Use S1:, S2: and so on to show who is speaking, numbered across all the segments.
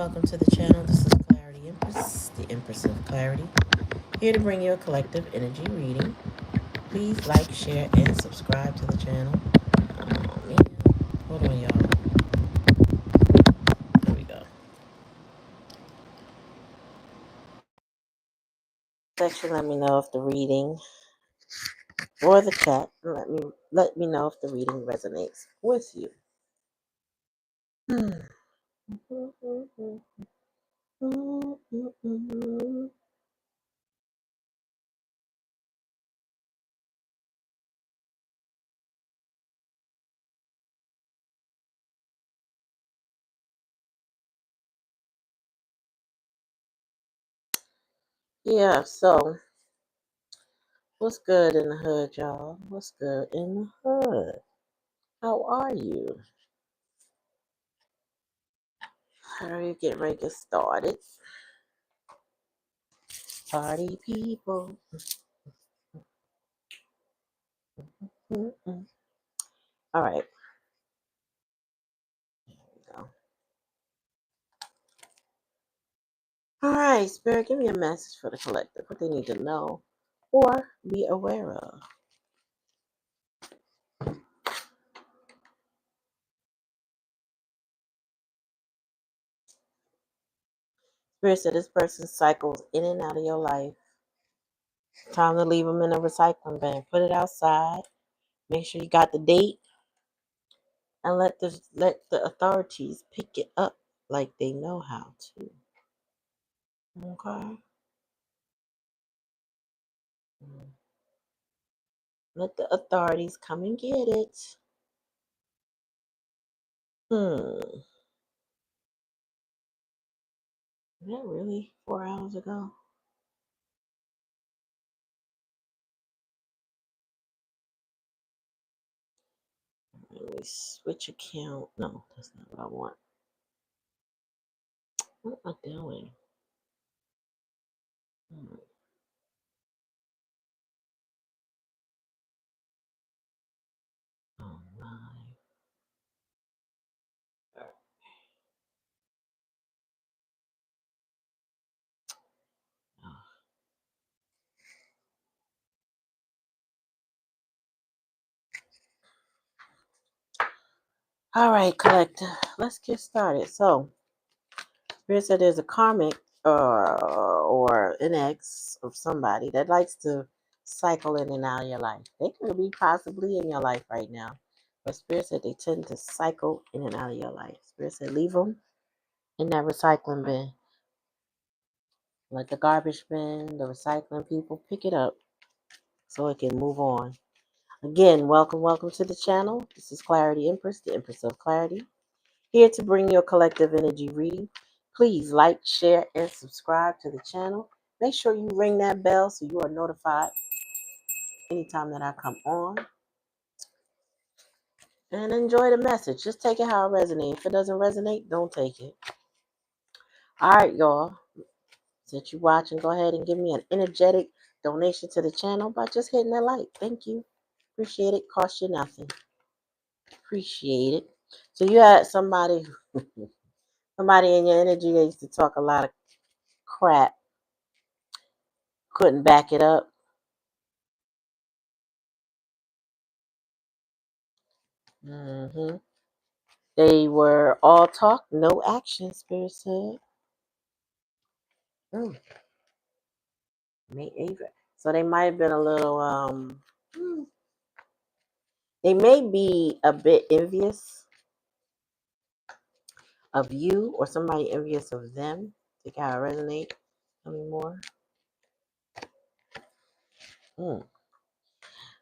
S1: welcome to the channel. This is Clarity Empress, the Empress of Clarity, here to bring you a collective energy reading. Please like, share, and subscribe to the channel. Oh man, hold on, y'all. There we go. Section, let me know if the reading or the chat. Let me know if the reading resonates with you. Yeah, so what's good in the hood, y'all? What's good in the hood? How are you? How are you getting ready to get started? Party people. Mm-mm. All right. There we go. All right, Spirit, give me a message for the collective. What they need to know or be aware of. Spirit said this person cycles in and out of your life. Time to leave them in a recycling bin. Put it outside. Make sure you got the date, and let the authorities pick it up like they know how to. Okay. Let the authorities come and get it. Is that really 4 hours ago? Let me switch account. No, that's not what I want. What am I doing? Oh my. All right, collector. Let's get started. So, Spirit said there's a karmic or an ex of somebody that likes to cycle in and out of your life. They could be possibly in your life right now. But Spirit said they tend to cycle in and out of your life. Spirit said leave them in that recycling bin. Let the garbage bin, the recycling people pick it up so it can move on. Again, welcome to the channel. This is Clarity Empress, the Empress of Clarity, here to bring you a collective energy reading. Please like, share, and subscribe to the channel. Make sure you ring that bell so you are notified anytime that I come on. And enjoy the message. Just take it how it resonates. If it doesn't resonate, don't take it. All right, y'all. Since you're watching, go ahead and give me an energetic donation to the channel by just hitting that like. Thank you. Appreciate it. Cost you nothing. Appreciate it. So you had somebody in your energy that used to talk a lot of crap, couldn't back it up. They were all talk, no action, Spirit said. May 8th. So they might have been a little, they may be a bit envious of you or somebody envious of them. To kind of resonate. Tell me more.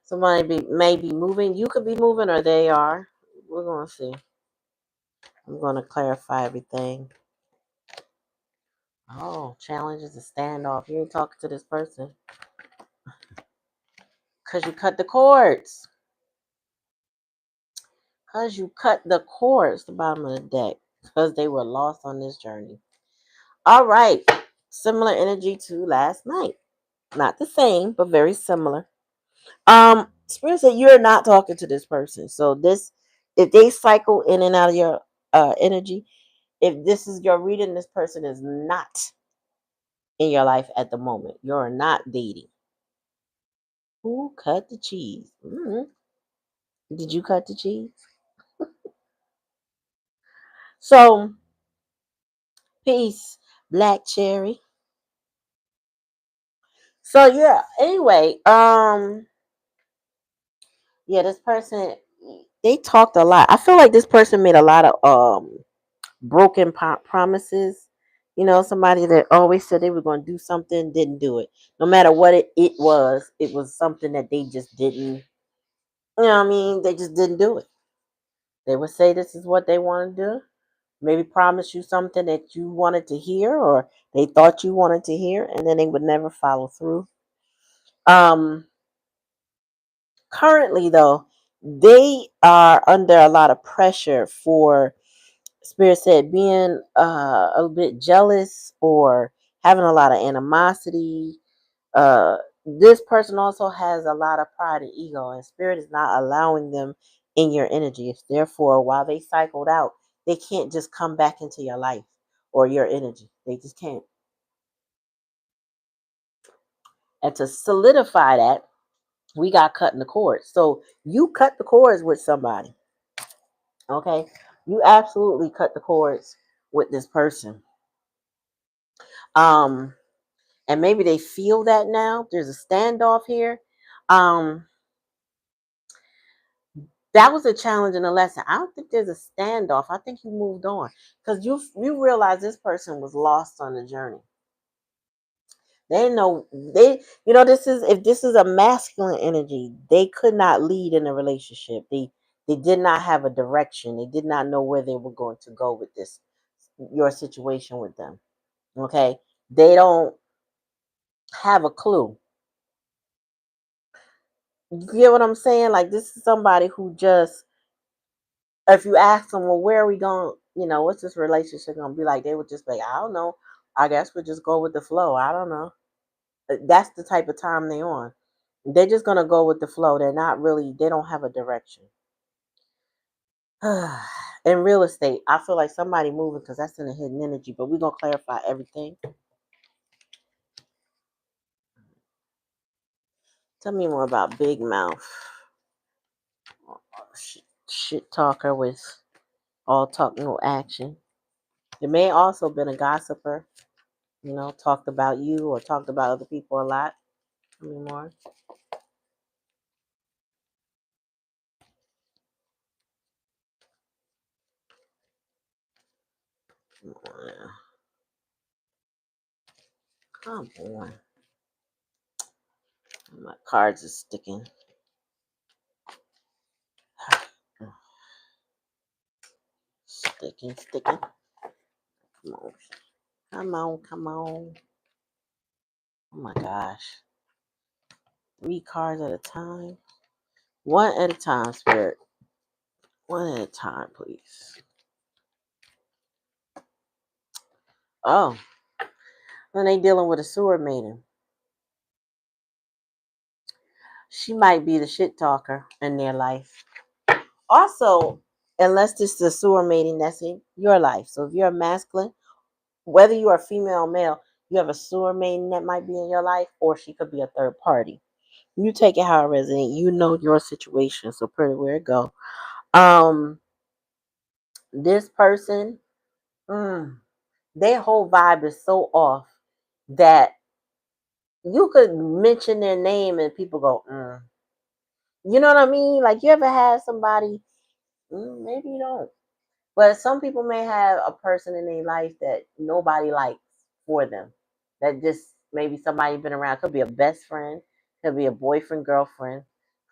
S1: Somebody may be moving. You could be moving or they are. We're going to see. I'm going to clarify everything. Oh, challenges a standoff. You ain't talking to this person. Because you cut the cords. The bottom of the deck. Because they were lost on this journey. All right. Similar energy to last night. Not the same, but very similar. Spirit said you're not talking to this person. So if they cycle in and out of your energy, If this is your reading, this person is not in your life at the moment. You're not dating. Who cut the cheese? Did you cut the cheese? So, peace, Black Cherry. So yeah. Anyway, yeah, this person, they talked a lot. I feel like this person made a lot of broken promises. You know, somebody that always said they were going to do something, didn't do it. No matter what it was something that they just didn't. You know what I mean? They just didn't do it. They would say this is what they want to do. Maybe promise you something that you wanted to hear or they thought you wanted to hear, and then they would never follow through. Um, Currently, though, they are under a lot of pressure for, Spirit said, being a little bit jealous or having a lot of animosity. This person also has a lot of pride and ego, and Spirit is not allowing them in your energy. It's therefore, while they cycled out, they can't just come back into your life or your energy. They just can't. And to solidify that, we got cutting the cords. So you cut the cords with somebody. Okay, you absolutely cut the cords with this person. Um, and maybe they feel that now. There's a standoff here. Um, that was a challenge and a lesson. I don't think there's a standoff. I think you moved on because you realize this person was lost on the journey. They know this is, if this is a masculine energy, they could not lead in a relationship. They did not have a direction. They did not know where they were going to go with this, your situation with them. Okay, they don't have a clue. You get what I'm saying? Like, this is somebody who just, if you ask them, well, where are we going? What's this relationship gonna be like? They would just be like, I don't know. I guess we'll just go with the flow. I don't know. That's the type of time they on. They're just gonna go with the flow. They're not really. They don't have a direction. In real estate, I feel like somebody moving because that's in the hidden energy. But we're gonna clarify everything. Tell me more about Big Mouth. Shit talker with all talk, no action. There may also been a gossiper, talked about you or talked about other people a lot. Tell me more. Come on. My cards are sticking. Sticking. Come on. Come on. Oh my gosh. 3 cards at a time. One at a time, Spirit. One at a time, please. Oh. Then they dealing with a sewer maiden. She might be the shit talker in their life. Also, unless this is a sewer maiden that's in your life. So if you're a masculine, whether you are female or male, you have a sewer maiden that might be in your life, or she could be a third party. You take it how it resonates. You know your situation, so pretty where it go. This person, their whole vibe is so off that you could mention their name and people go, You know what I mean? Like, you ever had somebody, maybe you don't. But some people may have a person in their life that nobody likes for them. That just maybe somebody been around. Could be a best friend, could be a boyfriend, girlfriend,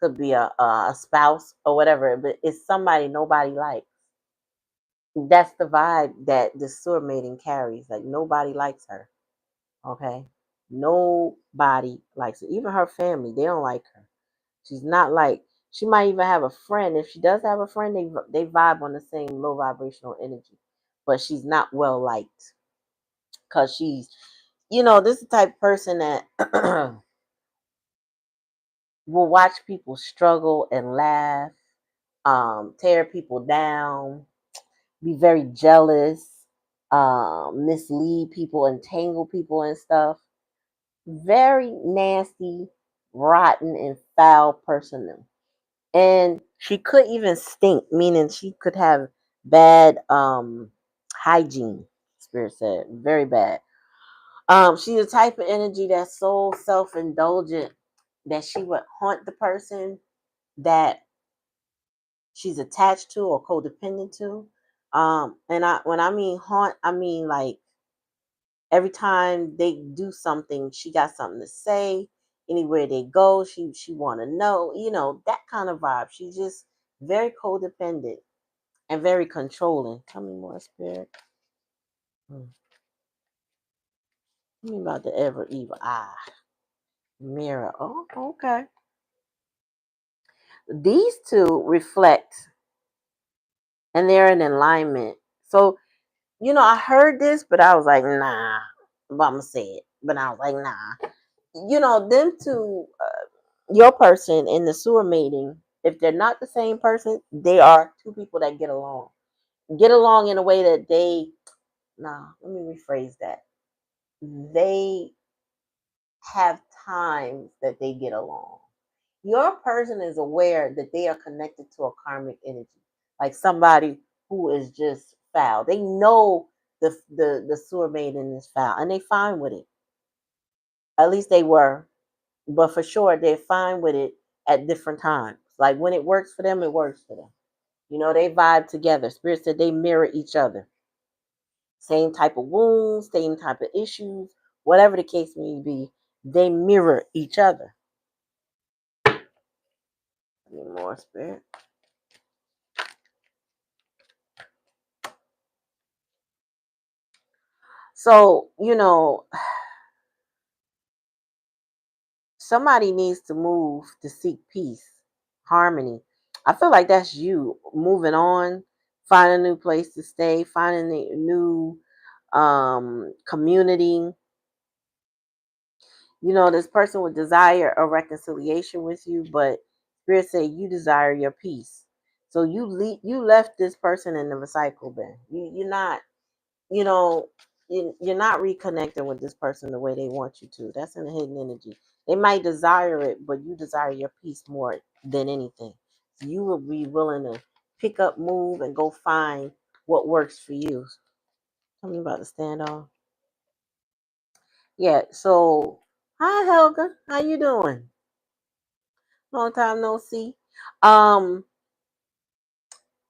S1: could be a spouse or whatever. But it's somebody nobody likes. That's the vibe that the sewer maiden carries. Like, nobody likes her. Okay, nobody likes her. Even her family, they don't like her. She's not like. She might even have a friend. If she does have a friend, they vibe on the same low vibrational energy, but she's not well liked because she's, this is the type of person that will watch people struggle and laugh, tear people down, be very jealous. mislead people, entangle people and stuff. Very nasty, rotten, and foul person. And she could even stink, meaning she could have bad hygiene. Spirit said, very bad. She's the type of energy that's so self-indulgent that she would haunt the person that she's attached to or codependent to. And when I mean haunt, I mean like every time they do something, she got something to say. Anywhere they go, she want to know. You know, that kind of vibe. She's just very codependent and very controlling. Tell me more, spirit. Tell me about the ever evil eye. Mirror. Oh, okay. These two reflect and they're in alignment. So, you know, I heard this, but I was like, nah. Mama said, but I was like, nah. You know, them two, your person and the sewer mating, if they're not the same person, they are two people that get along. Get along in a way that they, nah, let me rephrase that. They have times that they get along. Your person is aware that they are connected to a karmic energy, like somebody who is just foul. They know the sewer maiden is foul, and they fine with it. At least they were, but for sure they're fine with it at different times. Like when it works for them, it works for them. You know, they vibe together. Spirit said they mirror each other. Same type of wounds, same type of issues, whatever the case may be, they mirror each other. Any more, spirit? So, you know, somebody needs to move to seek peace, harmony. I feel like that's you moving on, find a new place to stay, finding a new community. You know, this person would desire a reconciliation with you, but spirit say you desire your peace. So you left this person in the recycle bin. You're not, you know, you're not reconnecting with this person the way they want you to. That's in the hidden energy. They might desire it, but you desire your peace more than anything. So you will be willing to pick up, move, and go find what works for you. Tell me about the standoff. Yeah. So, hi Helga, how you doing? Long time no see. Um,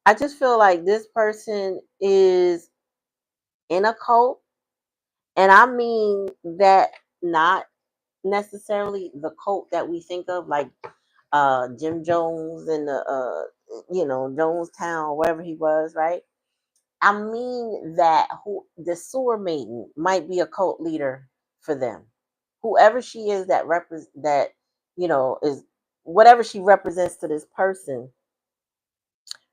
S1: I just feel like this person is in a cult, and I mean that not necessarily the cult that we think of, like Jim Jones and the Jonestown, wherever he was, right? I mean that the sewer maiden might be a cult leader for them. Whoever she is that is whatever she represents to this person,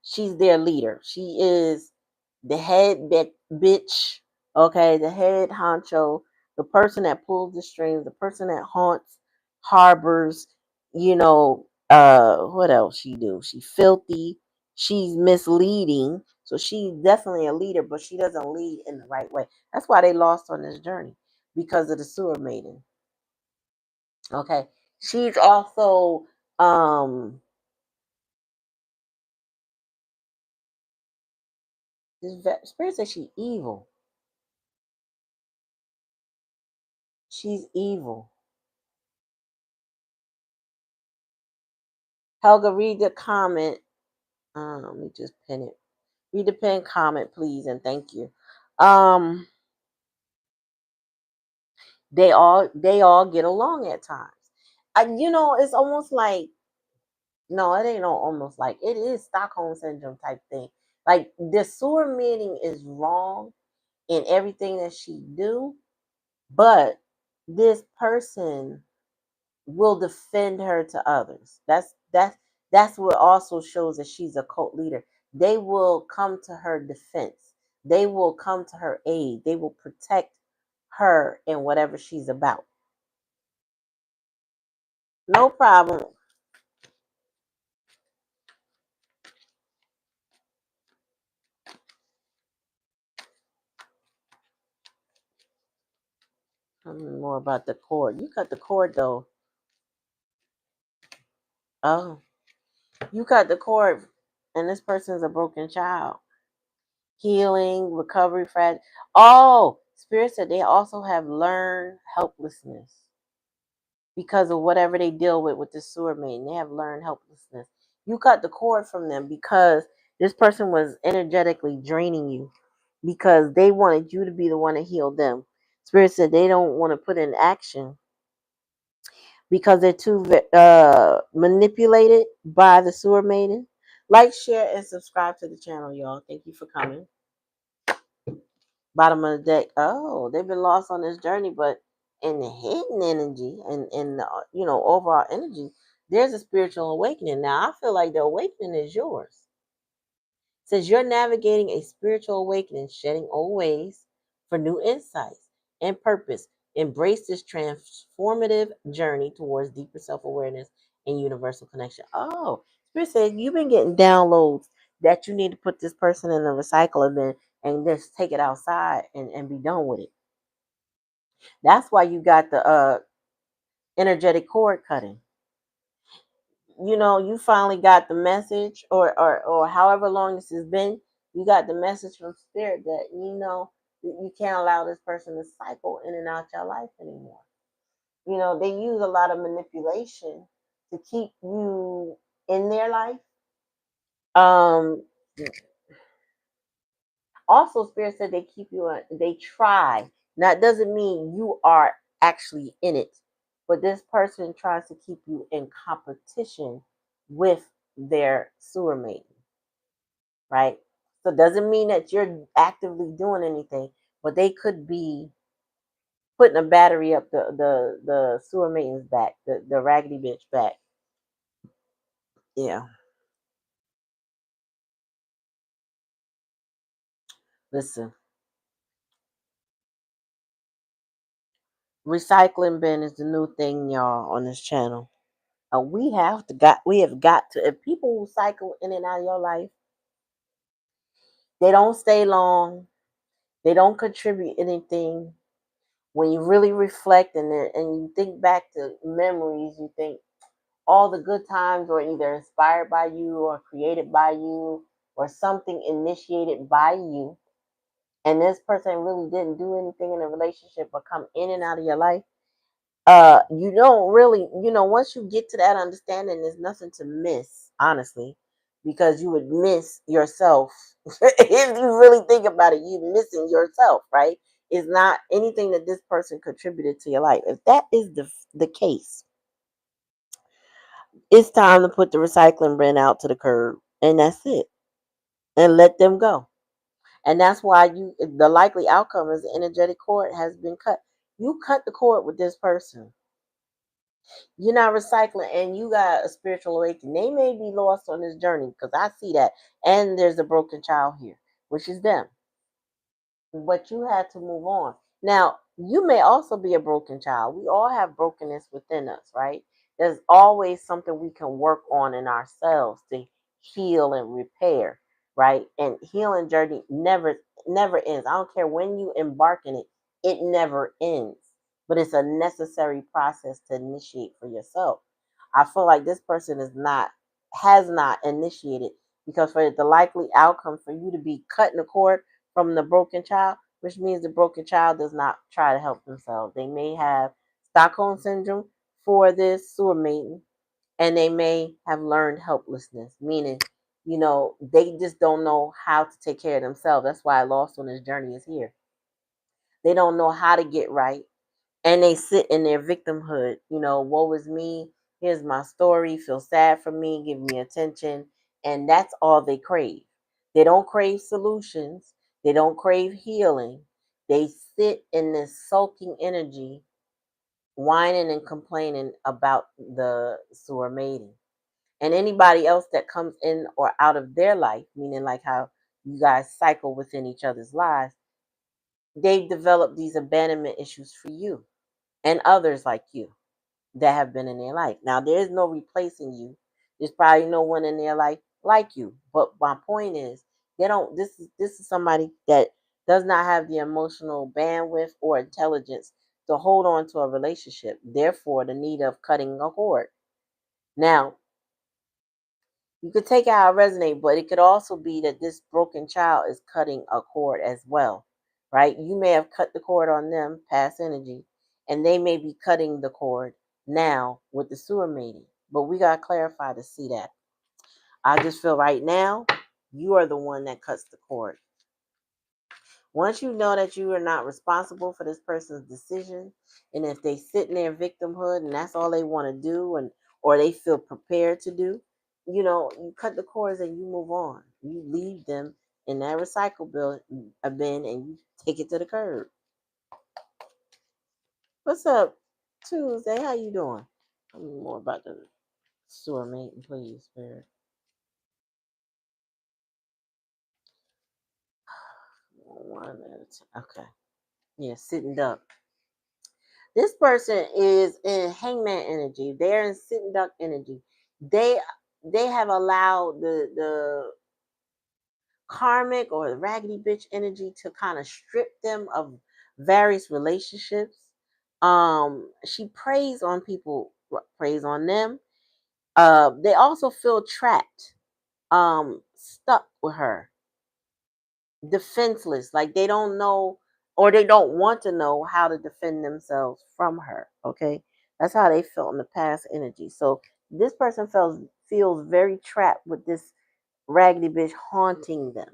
S1: she's their leader. She is the head bitch, okay, the head honcho, the person that pulls the strings, the person that haunts, harbors, what else she do? She filthy, she's misleading. So she's definitely a leader, but she doesn't lead in the right way. That's why they lost on this journey because of the sewer maiden. Okay. She's also spirit says she's evil. She's evil. Helga, read the comment. Let me just pin it. Read the pin comment, please, and thank you. Um, they all get along at times. It's almost like no, it ain't no almost like it is Stockholm syndrome type thing. Like the sewer meeting is wrong in everything that she do, but this person will defend her to others. That's what also shows that she's a cult leader. They will come to her defense. They will come to her aid. They will protect her in whatever she's about. No problem. Tell me more about the cord. You cut the cord though. Oh, you cut the cord, and this person's a broken child. Healing, recovery, Oh, Spirit said they also have learned helplessness because of whatever they deal with the sewer main. They have learned helplessness. You cut the cord from them because this person was energetically draining you because they wanted you to be the one to heal them. Spirit said they don't want to put in action because they're too manipulated by the sewer maiden. Like, share, and subscribe to the channel, y'all. Thank you for coming. Bottom of the deck. Oh, they've been lost on this journey, but in the hidden energy and in the overall energy, there's a spiritual awakening. Now, I feel like the awakening is yours. Says you're navigating a spiritual awakening, shedding old ways for new insights and purpose. Embrace this transformative journey towards deeper self-awareness and universal connection. Oh, Spirit said you've been getting downloads that you need to put this person in the recycler bin and just take it outside and be done with it. That's why you got the energetic cord cutting. You finally got the message, or however long this has been, you got the message from Spirit that you can't allow this person to cycle in and out your life anymore. They use a lot of manipulation to keep you in their life. Um, Also, Spirit said they keep you. They try. Now, it doesn't mean you are actually in it, but this person tries to keep you in competition with their sewer mate, right? So it doesn't mean that you're actively doing anything, but they could be putting a battery up the sewer mate's back, the raggedy bitch back. Yeah. Listen, recycling bin is the new thing, y'all, on this channel. We have got to. If people who cycle in and out of your life, they don't stay long. They don't contribute anything. When you really reflect and you think back to memories, you think all the good times were either inspired by you or created by you or something initiated by you. And this person really didn't do anything in a relationship but come in and out of your life. You don't really, once you get to that understanding, there's nothing to miss, honestly, because you would miss yourself. If you really think about it, you're missing yourself, right? It's not anything that this person contributed to your life. If that is the case, it's time to put the recycling bin out to the curb, and that's it, and let them go. And that's why the likely outcome is the energetic cord has been cut. You cut the cord with this person. You're not recycling, and you got a spiritual awakening. They may be lost on this journey because I see that. And there's a broken child here, which is them. But you had to move on. Now, you may also be a broken child. We all have brokenness within us, right? There's always something we can work on in ourselves to heal and repair, right? And healing journey never ends. I don't care when you embark in it, it never ends. But it's a necessary process to initiate for yourself. I feel like this person has not initiated, because for the likely outcome for you to be cutting the cord from the broken child, which means the broken child does not try to help themselves. They may have Stockholm syndrome for this sewer maiden, and they may have learned helplessness, meaning, they just don't know how to take care of themselves. That's why Lost on this journey is here. They don't know how to get right, and they sit in their victimhood. Woe is me. Here's my story. Feel sad for me. Give me attention. And that's all they crave. They don't crave solutions. They don't crave healing. They sit in this sulking energy, whining and complaining about the sewer maiden. And anybody else that comes in or out of their life, meaning like how you guys cycle within each other's lives, they've developed these abandonment issues for you and others like you that have been in their life. Now, there is no replacing you. There's probably no one in their life like you. But my point is, they don't. This is somebody that does not have the emotional bandwidth or intelligence to hold on to a relationship. Therefore, the need of cutting a cord. Now, you could take it how it resonate, but it could also be that this broken child is cutting a cord as well, right? You may have cut the cord on them, past energy, and they may be cutting the cord now with the sewer mating. But we got to clarify to see that. I just feel right now, you are the one that cuts the cord. Once you know that you are not responsible for this person's decision, and if they sit in their victimhood and that's all they want to do, and or they feel prepared to do, you cut the cords and you move on. You leave them in that recycle bin and you take it to the curb. What's up, Tuesday? How you doing? Tell me more about the sewer mating, please, Spirit. One at a time. Okay. Yeah, sitting duck. This person is in hangman energy. They're in sitting duck energy. They they have allowed the karmic or the raggedy bitch energy to kind of strip them of various relationships. She preys on people, preys on them. They also feel trapped, stuck with her, defenseless, like they don't know or they don't want to know how to defend themselves from her. Okay, that's how they felt in the past energy. So this person feels very trapped with this raggedy bitch haunting them.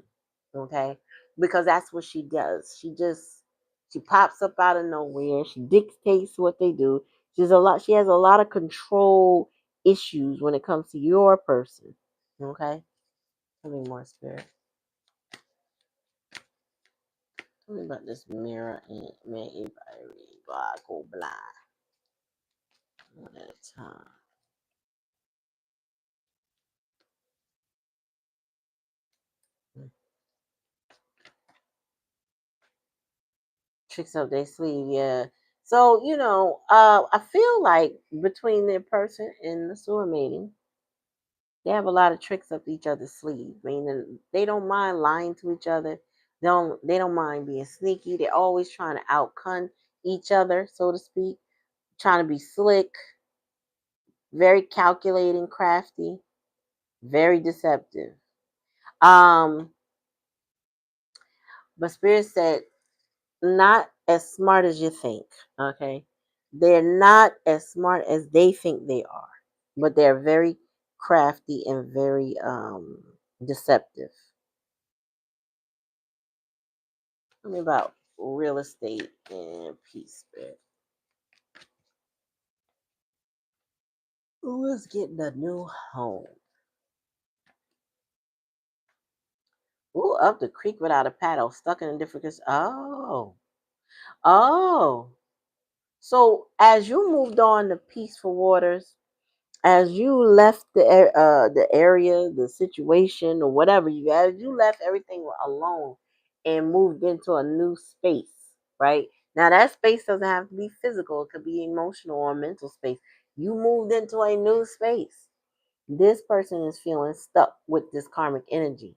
S1: Okay, because that's what she does. She pops up out of nowhere. She dictates what they do. She has a lot of control issues when it comes to your person. Okay, tell me more, Spirit. Tell me about this mirror and made by go blind. One at a time. Tricks up their sleeve, yeah. So, I feel like between their person and the sewer mating, they have a lot of tricks up each other's sleeve. Meaning they don't mind lying to each other. They don't mind being sneaky. They're always trying to outcun each other, so to speak, trying to be slick, very calculating, crafty, very deceptive. Um, but Spirit said, not as smart as you think. Okay, they're not as smart as they think they are, but they're very crafty and very deceptive. Tell me about real estate and peace, Spirit. Who is getting a new home? Ooh, up the creek without a paddle, stuck in a different. Oh. So as you moved on to peaceful waters, as you left the area, the situation, or whatever as you left everything alone and moved into a new space, right? Now that space doesn't have to be physical; it could be emotional or mental space. You moved into a new space. This person is feeling stuck with this karmic energy.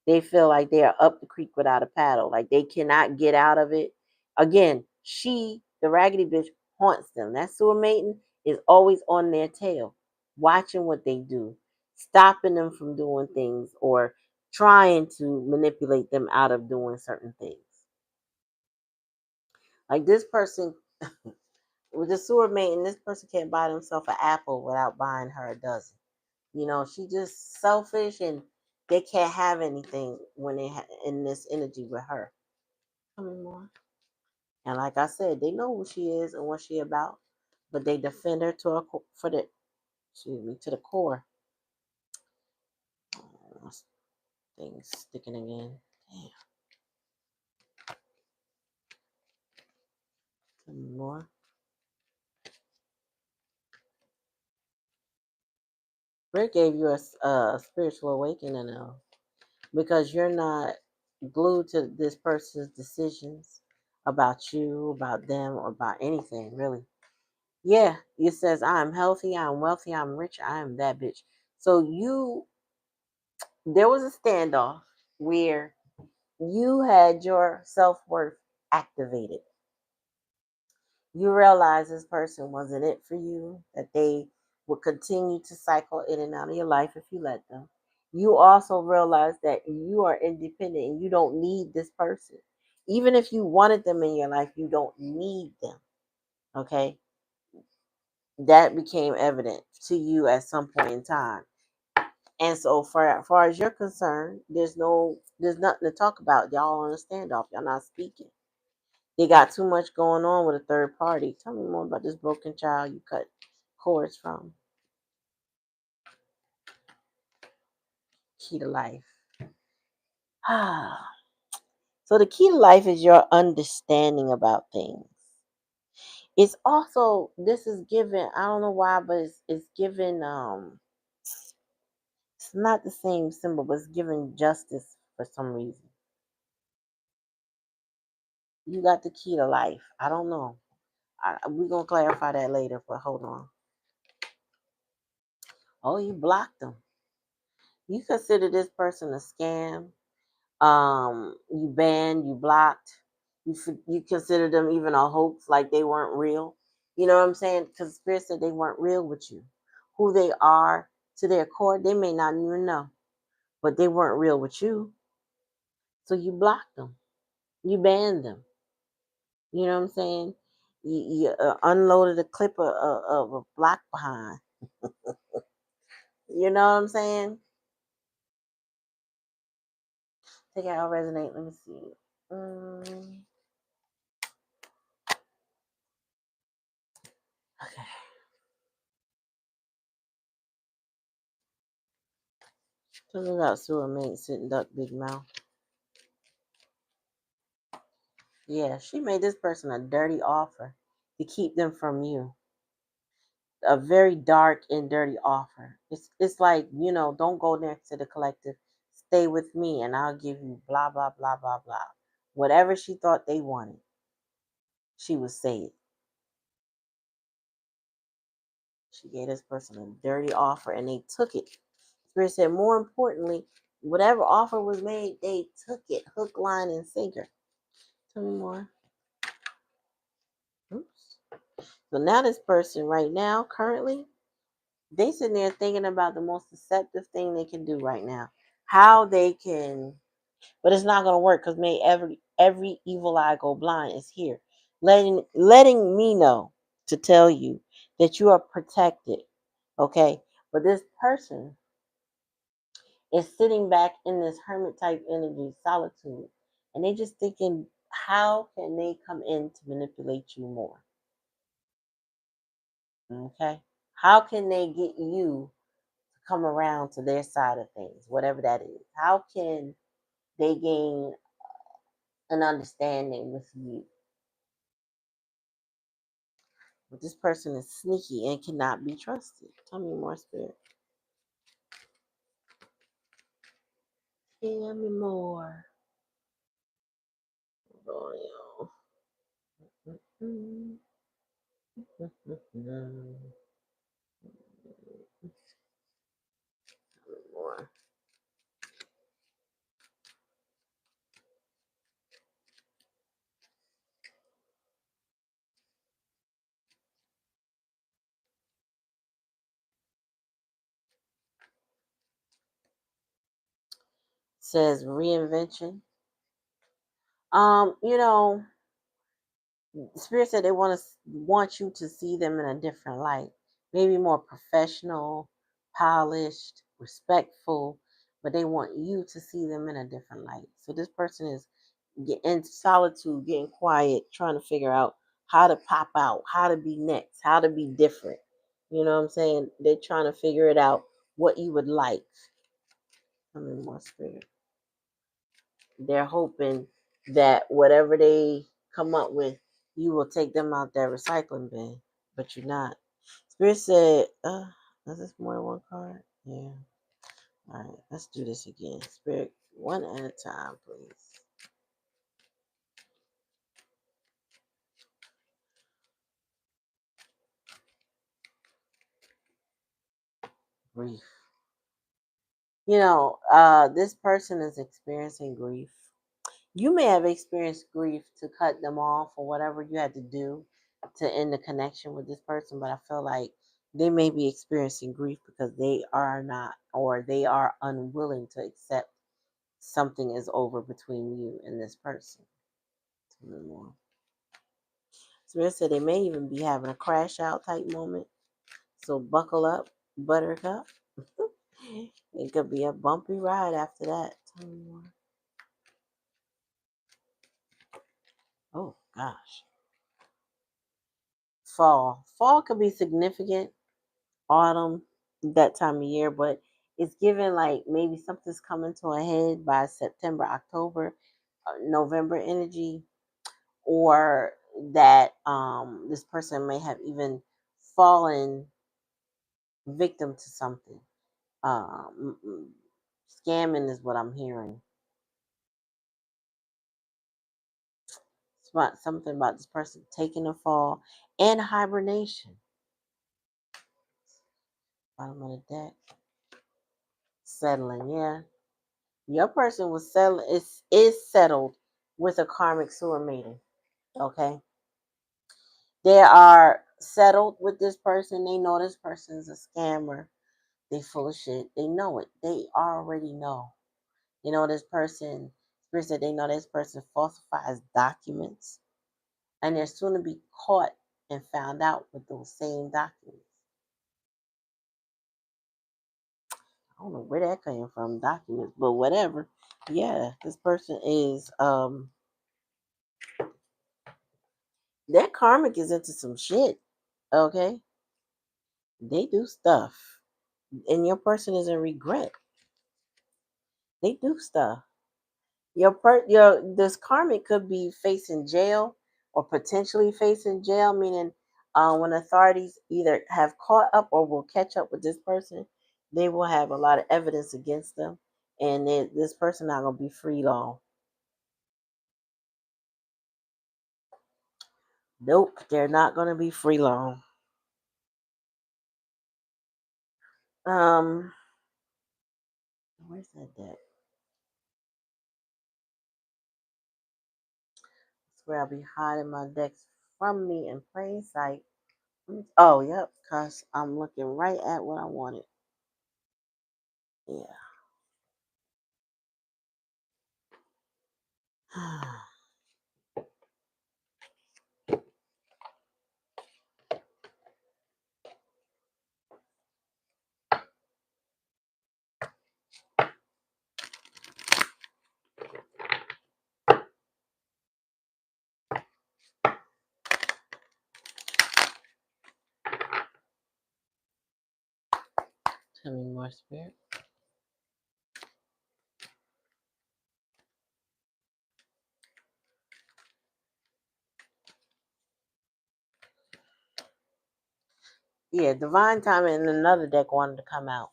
S1: They feel like they are up the creek without a paddle, like they cannot get out of it. Again, the raggedy bitch, haunts them. That sewer maiden is always on their tail, watching what they do, stopping them from doing things, or trying to manipulate them out of doing certain things. Like this person, with the sewer maiden, this person can't buy themselves an apple without buying her a dozen. She just selfish and they can't have anything when they in this energy with her. Tell me more. And like I said, they know who she is and what she about, but they defend her to the core. Oh, things sticking again. Damn. Tell me more. Rick gave you a spiritual awakening now because you're not glued to this person's decisions about you, about them, or about anything really. Yeah, it says I'm healthy, I'm wealthy, I'm rich, I am that bitch. So there was a standoff where you had your self-worth activated. You realize this person wasn't it for you, that they would continue to cycle in and out of your life if you let them. You also realize that you are independent and you don't need this person. Even if you wanted them in your life, you don't need them. Okay? That became evident to you at some point in time. And so for as far as you're concerned, there's nothing to talk about. Y'all on a standoff. Y'all not speaking. They got too much going on with a third party. Tell me more about this broken child you cut cords from. Key to life. So the key to life is your understanding about things. It's also, this is given, I don't know why, but it's given it's not the same symbol, but it's given justice for some reason. You got the key to life. I don't know. We're gonna clarify that later, but hold on. Oh, you blocked them. You consider this person a scam. You banned, you blocked, you consider them even a hoax, like they weren't real. You know what I'm saying? Because Spirit said they weren't real with you. Who they are to their core, they may not even know, but they weren't real with you. So you blocked them, you banned them. You know what I'm saying? You unloaded a clip of a block behind. You know what I'm saying? Take out resonate. Let me see. Okay. Talking about sewer mate sitting duck big mouth. Yeah, she made this person a dirty offer to keep them from you. A very dark and dirty offer. It's like, don't go next to the collective. Stay with me and I'll give you blah blah blah blah blah. Whatever she thought they wanted, she would say it. She gave this person a dirty offer and they took it. Spirit said, more importantly, whatever offer was made, they took it. Hook, line, and sinker. Tell me more. Oops. So now this person right now, currently, they sitting there thinking about the most deceptive thing they can do right now. How they can, but it's not gonna work because may every evil eye go blind is here. Letting me know to tell you that you are protected. Okay. But this person is sitting back in this hermit type energy, solitude, and they just thinking, how can they come in to manipulate you more? Okay. How can they get you to come around to their side of things, whatever that is? How can they gain an understanding with you? But this person is sneaky and cannot be trusted. Tell me more, Spirit. Tell me more. Oh, more. Says reinvention. You know, Spirit said they want you to see them in a different light, maybe more professional, polished, respectful, but they want you to see them in a different light. So this person is in solitude, getting quiet, trying to figure out how to pop out, how to be next, how to be different. You know what I'm saying? They're trying to figure it out what you would like. I'm in more Spirit. They're hoping that whatever they come up with, you will take them out that recycling bin, but you're not. Spirit said, is this more than one card? Yeah. All right, let's do this again. Spirit, one at a time, please. Grief. This person is experiencing grief. You may have experienced grief to cut them off or whatever you had to do to end the connection with this person, but I feel like they may be experiencing grief because they are not, or they are unwilling to accept something is over between you and this person. Tell me more. Spirit said they may even be having a crash out type moment. So buckle up, buttercup. It could be a bumpy ride after that. Tell me more. Oh gosh. Fall. Fall could be significant. Autumn, that time of year, but it's given like maybe something's coming to a head by September, October, November energy, or that this person may have even fallen victim to something. Scamming is what I'm hearing. It's about something about this person taking a fall and hibernation. Bottom of the deck. Settling, yeah. Your person was settled is settled with a karmic sewer meeting. Okay. They are settled with this person. They know this person's a scammer. They full of shit. They know it. They already know. You know this person, Spirit said they know this person falsifies documents. And they're soon to be caught and found out with those same documents. I don't know where that came from, documents, but whatever. Yeah, this person is their karmic is into some shit. Okay? They do stuff. And your person is in regret. They do stuff. Your this karmic could be facing jail or potentially facing jail, meaning when authorities either have caught up or will catch up with this person, they will have a lot of evidence against them, and this person not gonna be free long. Nope, they're not gonna be free long. Um, where's that deck? That's where I'll be hiding my decks from me in plain sight. Oh, yep, cause I'm looking right at what I wanted. Yeah. Tell me more, Spirit. Yeah, divine timing and another deck wanted to come out.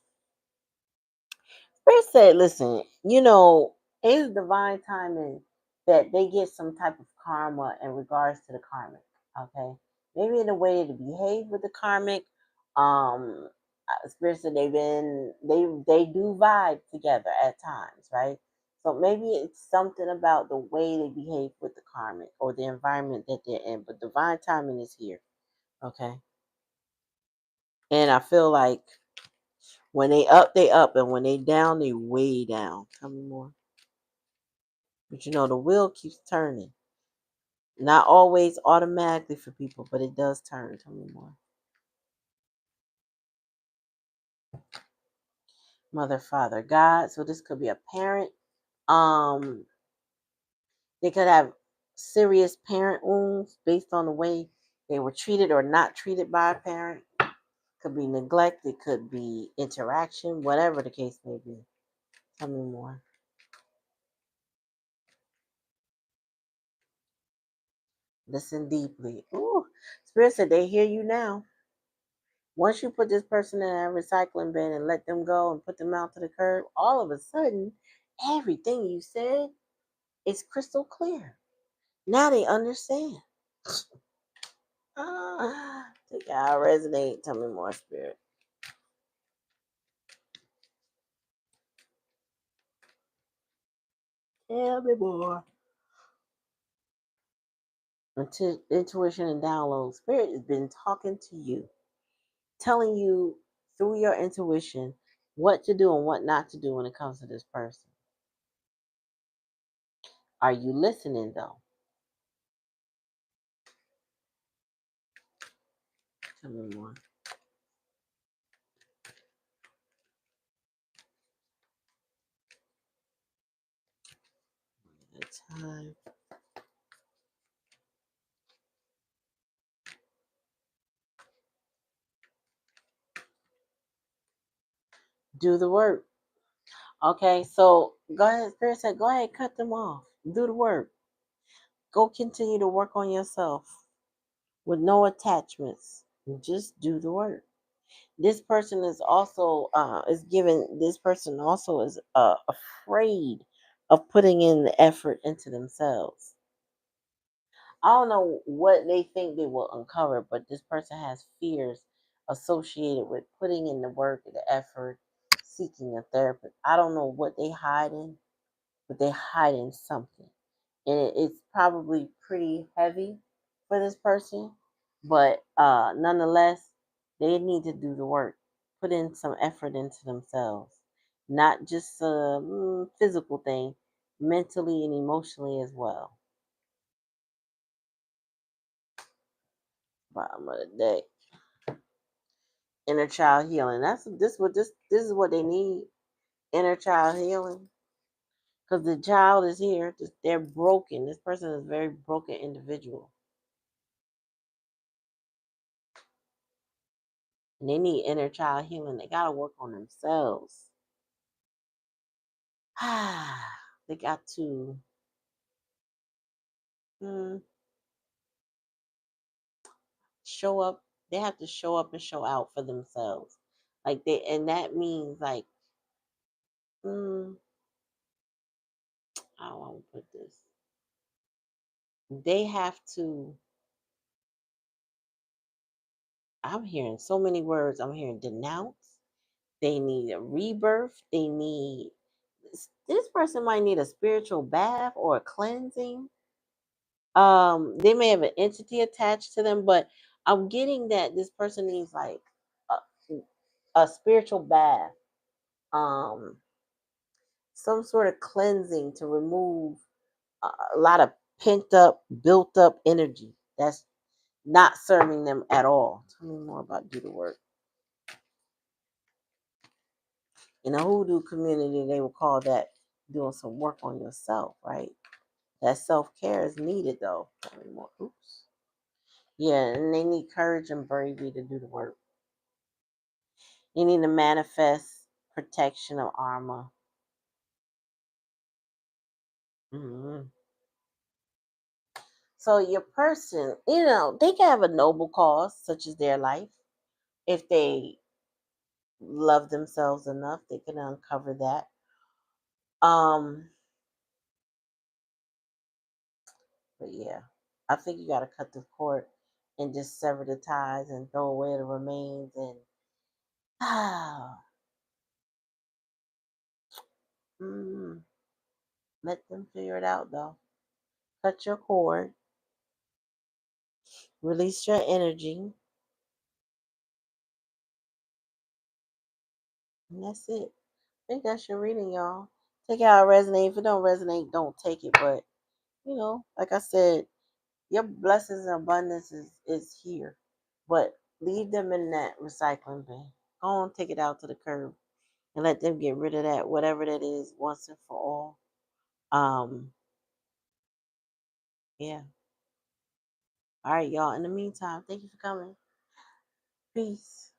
S1: Spirit said, listen, it's divine timing that they get some type of karma in regards to the karmic. Okay. Maybe in the way to behave with the karmic. Spirit said they do vibe together at times, right? So maybe it's something about the way they behave with the karmic or the environment that they're in. But divine timing is here. Okay. And I feel like when they up, and when they down, they way down. Tell me more. But the wheel keeps turning. Not always automatically for people, but it does turn. Tell me more. Mother, father, God. So this could be a parent. Um, they could have serious parent wounds based on the way they were treated or not treated by a parent. Could be neglect. It could be interaction. Whatever the case may be. Tell me more. Listen deeply. Ooh, Spirit said they hear you now. Once you put this person in a recycling bin and let them go and put them out to the curb, all of a sudden, everything you said is crystal clear. Now they understand. Think I resonate. Tell me more, Spirit. Tell me more. Intuition and download. Spirit has been talking to you, telling you through your intuition what to do and what not to do when it comes to this person. Are you listening though? Tell me more. Time. Do the work. Okay, so go ahead. Spirit said, go ahead, cut them off. Do the work. Go continue to work on yourself with no attachments. Just do the work. This person is also is given. This person also is afraid of putting in the effort into themselves. I don't know what they think they will uncover, but this person has fears associated with putting in the work, the effort, seeking a therapist. I don't know what they hiding, but they hiding something, and it's probably pretty heavy for this person. But nonetheless, they need to do the work, put in some effort into themselves, not just a physical thing, mentally and emotionally as well. Bottom of the deck. Inner child healing. This is what they need. Inner child healing. Because the child is here. They're broken. This person is a very broken individual. And they need inner child healing. They gotta work on themselves. They got to show up. They have to show up and show out for themselves. And that means mm, how do I want to put this? They have to. I'm hearing so many words. I'm hearing denounce. They need a rebirth. They need this person might need a spiritual bath or a cleansing. They may have an entity attached to them, but I'm getting that this person needs like a, a spiritual bath, um, some sort of cleansing to remove a lot of pent up, built up energy that's not serving them at all. Tell me more about do the work. In a hoodoo community, they would call that doing some work on yourself, right? That self care is needed though. Tell me more. Oops. Yeah, and they need courage and bravery to do the work. You need to manifest protection of armor. hmm So your person, they can have a noble cause, such as their life. If they love themselves enough, they can uncover that. Um, but yeah, I think you got to cut the cord and just sever the ties and throw away the remains and mm, let them figure it out though. Cut your cord, release your energy, and that's it. I think that's your reading, y'all. Take it how it resonates. If it don't resonate, don't take it. But like I said, your blessings and abundance is here. But leave them in that recycling bin. Go on, take it out to the curb and let them get rid of that, whatever that is, once and for all. Um, yeah. All right, y'all. In the meantime, thank you for coming. Peace.